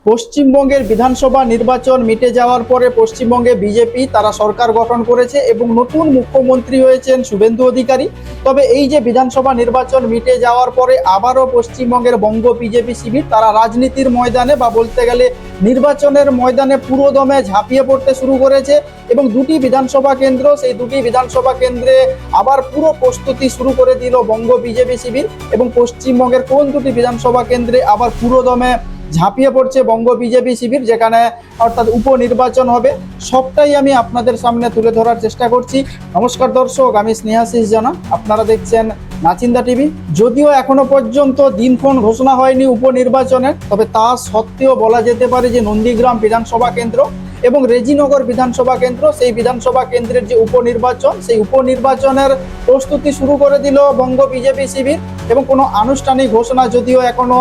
পশ্চিমবঙ্গের বিধানসভা নির্বাচন মিটে যাওয়ার পরে পশ্চিমবঙ্গে বিজেপি তারা সরকার গঠন করেছে এবং নতুন মুখ্যমন্ত্রী হয়েছেন শুভেন্দু অধিকারী। তবে এই যে বিধানসভা নির্বাচন মিটে যাওয়ার পরে আবারও পশ্চিমবঙ্গের বঙ্গ বিজেপি শিবির তারা রাজনীতির ময়দানে বা বলতে গেলে নির্বাচনের ময়দানে পুরোদমে ঝাঁপিয়ে পড়তে শুরু করেছে এবং দুটি বিধানসভা কেন্দ্র, সেই দুটি বিধানসভা কেন্দ্রে আবার পুরো প্রস্তুতি শুরু করে দিল বঙ্গ বিজেপি শিবির। এবং পশ্চিমবঙ্গের কোন দুটি বিধানসভা কেন্দ্রে আবার পুরোদমে ঝাঁপিয়ে পড়ছে বঙ্গ বিজেপি শিবির, যেখানে অর্থাৎ উপনির্বাচন হবে, সবটাই আমি আপনাদের সামনে তুলে ধরার চেষ্টা করছি। নমস্কার দর্শক, আমি স্নেহাশিস জানা, আপনারা দেখছেন নাচিন্দা টিভি। যদিও এখনো পর্যন্ত দিনক্ষণ ঘোষণা হয়নি উপনির্বাচনের, তবে তা সত্ত্বেও বলা যেতে পারে যে নন্দীগ্রাম বিধানসভা কেন্দ্র এবং রেজিনগর বিধানসভা কেন্দ্র, সেই বিধানসভা কেন্দ্রের যে উপনির্বাচন, সেই উপনির্বাচনের প্রস্তুতি শুরু করে দিল বঙ্গ বিজেপি শিবির। এবং কোনো আনুষ্ঠানিক ঘোষণা যদিও এখনো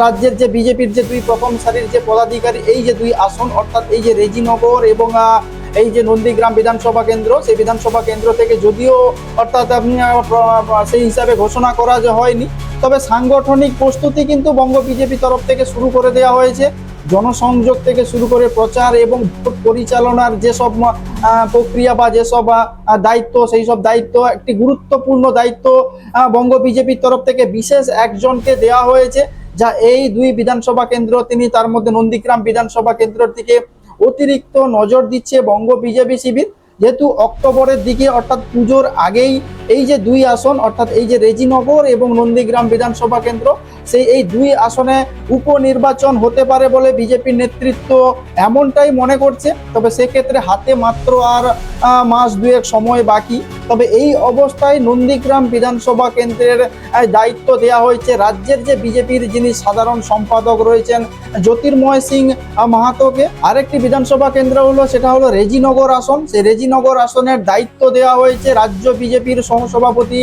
রাজ্যের যে বিজেপির যে দুই প্রথম সারির যে পদাধিকারী, এই যে দুই আসন অর্থাৎ এই যে রেজিনগর এবং এই যে নন্দীগ্রাম বিধানসভা কেন্দ্র, সেই বিধানসভা কেন্দ্র থেকে যদিও অর্থাৎ সেই হিসাবে ঘোষণা করা হয়নি, তবে সাংগঠনিক প্রস্তুতি কিন্তু বঙ্গ বিজেপি তরফ থেকে শুরু করে দেওয়া হয়েছে। জনসংযোগ থেকে শুরু করে প্রচার এবং ভোট পরিচালনার যেসব প্রক্রিয়া বা যেসব দায়িত্ব, সেই সব দায়িত্ব, একটি গুরুত্বপূর্ণ দায়িত্ব বঙ্গ বিজেপির তরফ থেকে বিশেষ একজনকে দেওয়া হয়েছে, যা এই দুই বিধানসভা কেন্দ্র তিনি তার মধ্যে নন্দীগ্রাম বিধানসভা কেন্দ্রের দিকে অতিরিক্ত নজর দিচ্ছে বঙ্গ বিজেপি শিবির। যেহেতু অক্টোবরের দিকে অর্থাৎ পুজোর আগেই এই যে দুই আসন অর্থাৎ এই যে রেজিনগর এবং নন্দীগ্রাম বিধানসভা কেন্দ্র, সেই এই দুই আসনে উপনির্বাচন হতে পারে বলে বিজেপির নেতৃত্ব এমনটাই মনে করছে। তবে সেক্ষেত্রে হাতে মাত্র আর মাস দুয়েক সময় বাকি। তবে এই অবস্থায় নন্দীগ্রাম বিধানসভা কেন্দ্রের দায়িত্ব দেওয়া হয়েছে রাজ্যের যে বিজেপির যিনি সাধারণ সম্পাদক রয়েছেন জ্যোতির্ময় সিং মাহাতোকে। আরেকটি বিধানসভা কেন্দ্র হলো সেটা হলো রেজিনগর আসন, সেই রেজিনগর আসনের দায়িত্ব দেওয়া হয়েছে রাজ্য বিজেপির সহসভাপতি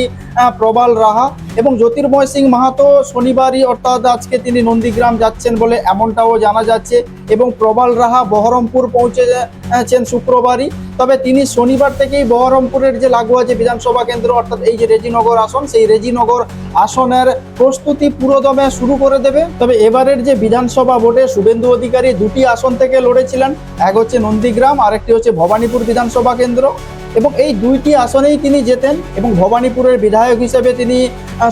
প্রবাল রাহা। এবং জ্যোতির্ময় সিং মাহাতো শনিবারই অর্থাৎ আজকে তিনি নন্দীগ্রাম যাচ্ছেন বলে এমনটাও জানা যাচ্ছে এবং প্রবাল রাহা বহরমপুর পৌঁছেছেন শুক্রবারই। তবে তিনি শনিবার থেকেই বহরমপুরের যে লাগোয়া যে বিধানসভা কেন্দ্র অর্থাৎ এই যে রেজিনগর আসন, সেই রেজিনগর আসনের প্রস্তুতি পুরোদমে শুরু করে দেবে। তবে এবারের যে বিধানসভা ভোটে শুভেন্দু অধিকারী দুটি আসন থেকে লড়েছিলেন, এক হচ্ছে নন্দীগ্রাম, আরেকটি হচ্ছে ভবানীপুর বিধানসভা কেন্দ্র, এবং এই দুইটি আসনেই তিনি জেতেন এবং ভবানীপুরের বিধায়ক হিসেবে তিনি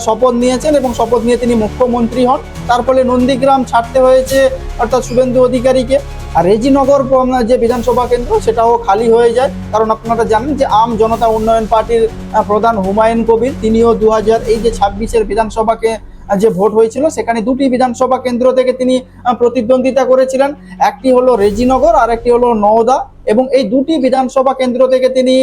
শপথ নিয়েছেন এবং শপথ নিয়ে তিনি মুখ্যমন্ত্রী হন। তার ফলে নন্দীগ্রাম ছাড়তে হয়েছে অর্থাৎ শুভেন্দু অধিকারীকে। আর রেজিনগর যে বিধানসভা কেন্দ্র সেটাও খালি হয়ে যায়, কারণ আপনারা জানেন যে আম জনতা উন্নয়ন পার্টির প্রধান হুমায়ুন কবির তিনিও 2026 বিধানসভাকে যে ভোট হয়েছিল সেখানে দুটি বিধানসভা কেন্দ্র থেকে তিনি প্রতিদ্বন্দ্বিতা করেছিলেন, একটি হলো রেজিনগর আর একটি হলো নওদা, এবং এই দুটি বিধানসভা কেন্দ্র থেকে তিনি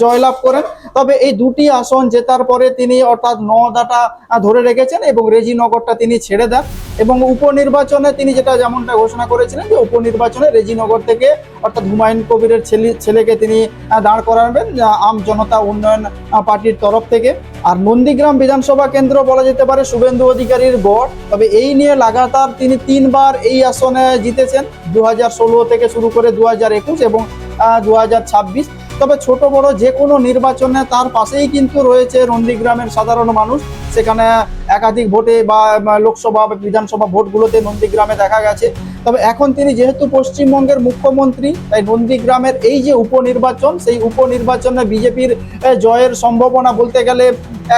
জয়লাভ করেন। তবে এই দুটি আসন জেতার পরে তিনি অর্থাৎ নওদাটা ধরে রেখেছেন এবং রেজিনগরটা তিনি ছেড়ে দেন এবং উপনির্বাচনে তিনি যেমনটা ঘোষণা করেছিলেন যে উপনির্বাচনে রেজিনগর থেকে অর্থাৎ হুমায়ুন কবিরের ছেলেকে তিনি দাঁড় করাবেন আম জনতা উন্নয়ন পার্টির তরফ থেকে। আর নন্দীগ্রাম বিধানসভা কেন্দ্র বলা যেতে পারে শুভেন্দু অধিকারীর গড়। তবে এই নিয়ে লাগাতার তিনি 3বার এই আসনে জিতেছেন, 2016 থেকে শুরু করে 2021 এবং 2026। তবে ছোট বড় যে কোনো নির্বাচনে তার পাশেই কিন্তু রয়েছে নন্দীগ্রামের সাধারণ মানুষ, সেখানে একাধিক ভোটে বা লোকসভা বা বিধানসভা ভোটগুলোতে নন্দীগ্রামে দেখা গেছে। তবে এখন তিনি যেহেতু পশ্চিমবঙ্গের মুখ্যমন্ত্রী, তাই নন্দীগ্রামের এই যে উপনির্বাচন, সেই উপনির্বাচনে বিজেপির জয়ের সম্ভাবনা বলতে গেলে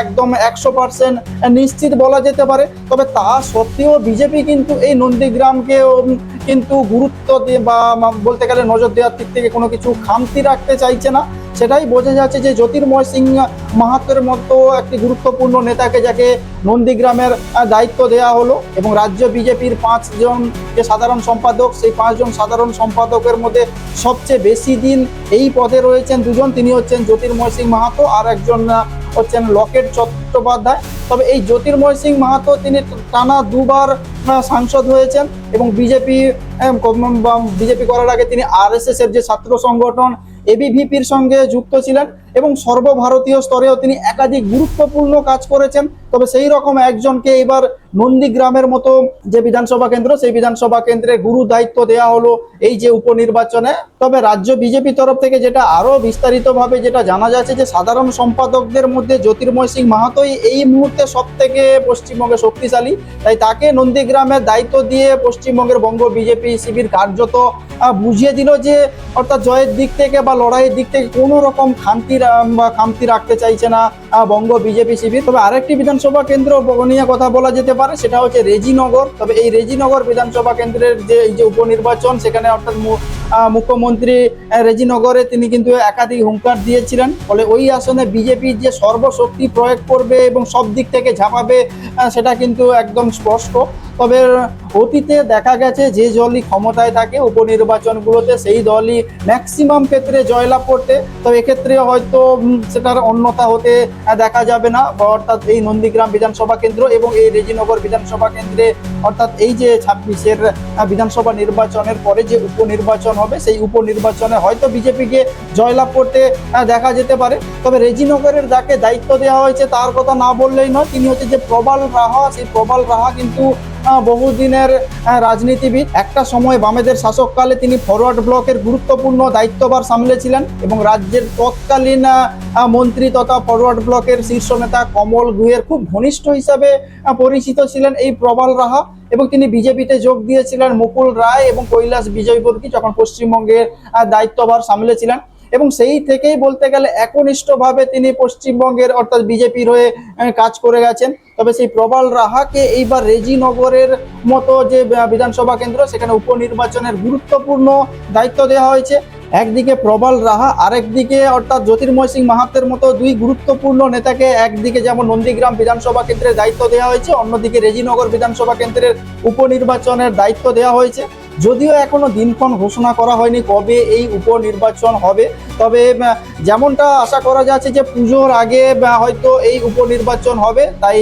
একদম 100% নিশ্চিত বলা যেতে পারে। তবে তা সত্ত্বেও বিজেপি কিন্তু এই নন্দীগ্রামকে কিন্তু গুরুত্ব দিয়ে বা বলতে গেলে নজর দেওয়ার দিক থেকে কোনো কিছু খামতি রাখতে চাইছে না। সেটাই বোঝা যাচ্ছে যে জ্যোতির্ময় সিং মাহাতোর মতো একটি গুরুত্বপূর্ণ নেতাকে যাকে নন্দীগ্রামের দায়িত্ব দেওয়া হলো এবং রাজ্য বিজেপির 5 জন যে সাধারণ সম্পাদক, সেই 5 জন সাধারণ সম্পাদকের মধ্যে সবচেয়ে বেশি দিন এই পদে রয়েছেন দুজন, তিনি হচ্ছেন জ্যোতির্ময় সিং মাহাতো আর একজন হচ্ছেন লকেট চট্টোপাধ্যায়। তবে এই জ্যোতির্ময় সিং মাহাতো তিনি টানা 2বার সাংসদ হয়েছেন এবং বিজেপি করার আগে তিনি RSS এর যে ছাত্র সংগঠন ABVP সঙ্গে যুক্ত ছিলেন এবং সর্বভারতীয় স্তরেও তিনি একাধিক গুরুত্বপূর্ণ কাজ করেছেন। তবে সেই রকম একজনকে এবার নন্দীগ্রামের মতো যে বিধানসভা কেন্দ্র, সেই বিধানসভা কেন্দ্রে গুরু দায়িত্ব দেওয়া হলো এই যে উপনির্বাচনে। তবে রাজ্য বিজেপি তরফ থেকে যেটা আরো বিস্তারিতভাবে যেটা জানা যাচ্ছে যে সাধারণ সম্পাদকদের মধ্যে জ্যোতির্ময় সিং মাহাতোই এই মুহূর্তে সব থেকে পশ্চিমবঙ্গে শক্তিশালী, তাই তাকে নন্দীগ্রামের দায়িত্ব দিয়ে পশ্চিমবঙ্গের বঙ্গ বিজেপি শিবির কার্যত বুঝিয়ে দিল যে অর্থাৎ জয়ের দিক থেকে বা লড়াইয়ের দিক থেকে কোনো রকম খামতি রাখতে চাইছে না বঙ্গ বিজেপি শিবির। তবে আরেকটি বিধানসভা কেন্দ্র নিয়ে কথা বলা যেতে পারে, সেটা হচ্ছে রেজিনগর। তবে এই রেজিনগর বিধানসভা কেন্দ্রের যে এই যে উপনির্বাচন, সেখানে অর্থাৎ মুখ্যমন্ত্রী রেজিনগরে তিনি কিন্তু একাধিক হুঙ্কার দিয়েছিলেন, ফলে ওই আসনে বিজেপি যে সর্বশক্তি প্রয়োগ করবে এবং সব দিক থেকে ঝাঁপাবে সেটা কিন্তু একদম স্পষ্ট। তবে অতীতে দেখা গেছে যে দলই ক্ষমতায় থাকে উপনির্বাচনগুলোতে সেই দলই ম্যাক্সিমাম ক্ষেত্রে জয়লাভ করতে। তবে এক্ষেত্রে হয়তো সেটার অন্যথা হতে দেখা যাবে না, অর্থাৎ এই নন্দীগ্রাম বিধানসভা কেন্দ্র এবং এই রেজিনগর বিধানসভা কেন্দ্রে অর্থাৎ এই যে 26-এর বিধানসভা নির্বাচনের পরে যে উপনির্বাচন হবে, সেই উপনির্বাচনে হয়তো বিজেপিকে জয়লাভ করতে দেখা যেতে পারে। তবে রেজিনগরের যাকে দায়িত্ব দেওয়া হয়েছে তার কথা না বললেই নয়, তিনি হচ্ছে যে প্রবাল রাহা। সেই প্রবাল রাহা কিন্তু বহুদিনের রাজনীতিবিদ। একটা সময় বামেদের শাসককালে তিনি ফরওয়ার্ড ব্লকের গুরুত্বপূর্ণ দায়িত্বভার সামলেছিলেন এবং রাজ্যের তৎকালীন মন্ত্রী তথা ফরওয়ার্ড ব্লকের শীর্ষ নেতা কমল গুহের খুব ঘনিষ্ঠ হিসাবে পরিচিত ছিলেন এই প্রবাল রাহা। এবং তিনি বিজেপিতে যোগ দিয়েছিলেন মুকুল রায় এবং কৈলাস বিজয়বর্গী যখন পশ্চিমবঙ্গের দায়িত্বভার সামলেছিলেন, এবং সেই থেকেই বলতে গেলে একনিষ্ঠভাবে তিনি পশ্চিমবঙ্গের অর্থাৎ বিজেপির হয়ে কাজ করে গেছেন। তবে সেই প্রবাল রাহাকে এইবার রেজিনগরের মতো যে বিধানসভা কেন্দ্র, সেখানে উপনির্বাচনের গুরুত্বপূর্ণ দায়িত্ব দেওয়া হয়েছে। একদিকে প্রবাল রাহা, আরেকদিকে অর্থাৎ জ্যোতির্ময় সিং মাহাতের মতো দুই গুরুত্বপূর্ণ নেতাকে একদিকে যেমন নন্দীগ্রাম বিধানসভা কেন্দ্রের দায়িত্ব দেওয়া হয়েছে, অন্যদিকে রেজিনগর বিধানসভা কেন্দ্রের উপনির্বাচনের দায়িত্ব দেওয়া হয়েছে। যদিও এখনো দিনক্ষণ ঘোষণা করা হয়নি কবে এই উপনির্বাচন হবে, তবে যেমনটা আশা করা যাচ্ছে যে পুজোর আগে হয়তো এই উপনির্বাচন হবে। তাই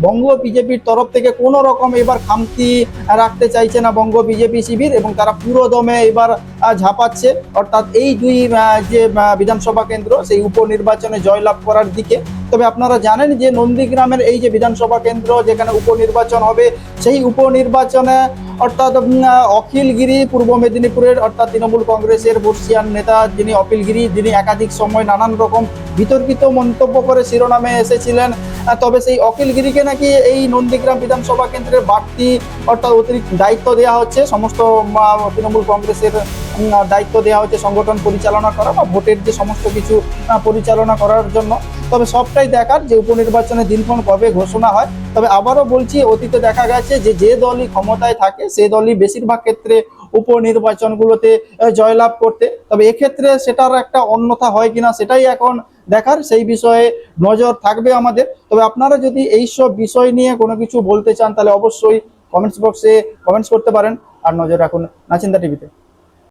বঙ্গ বিজেপির তরফ থেকে কোনো রকম এবার খামতি রাখতে চাইছে না বঙ্গ বিজেপি শিবির, এবং তারা পুরো দমে এবার ঝাঁপাচ্ছে অর্থাৎ এই দুই যে বিধানসভা কেন্দ্র সেই উপনির্বাচনে জয়লাভ করার দিকে। তবে আপনারা জানেন যে নন্দীগ্রামের এই যে বিধানসভা কেন্দ্র যেখানে উপনির্বাচন হবে, সেই উপনির্বাচনে অর্থাৎ অখিল গিরি পূর্ব মেদিনীপুরের অর্থাৎ তৃণমূল কংগ্রেসের বর্ষিয়ান নেতা যিনি অখিল গিরি, যিনি একাধিক সময় নানান রকম বিতর্কিত মন্তব্য করে শিরোনামে এসেছিলেন। তবে সেই অখিল গিরিকে নাকি এই নন্দীগ্রাম বিধানসভা কেন্দ্রের বাড়তি অর্থাৎ অতিরিক্ত দায়িত্ব দেওয়া হচ্ছে, সমস্ত তৃণমূল কংগ্রেসের দায়িত্ব দেওয়া হচ্ছে সংগঠন পরিচালনা করা বা ভোটের যে সমস্ত কিছু পরিচালনা করার জন্য। তবে সবটাই দেখার যে উপনির্বাচনের দিনক্ষণ কবে ঘোষণা হয়। তবে আবারও বলছি, অতীতে দেখা গেছে যে দলই ক্ষমতায় থাকে সে দলই বেশিরভাগ ক্ষেত্রে উপনির্বাচনগুলোতে জয়লাভ করতে। তবে এক্ষেত্রে সেটার একটা অন্যথা হয় কিনা সেটাই এখন দেখার, সেই বিষয়ে নজর থাকবে আমাদের। তবে আপনারা যদি এইসব বিষয় নিয়ে কোনো কিছু বলতে চান তাহলে অবশ্যই কমেন্টস বক্সে কমেন্টস করতে পারেন। আর নজর রাখুন নাচিন্দা টিভিতে।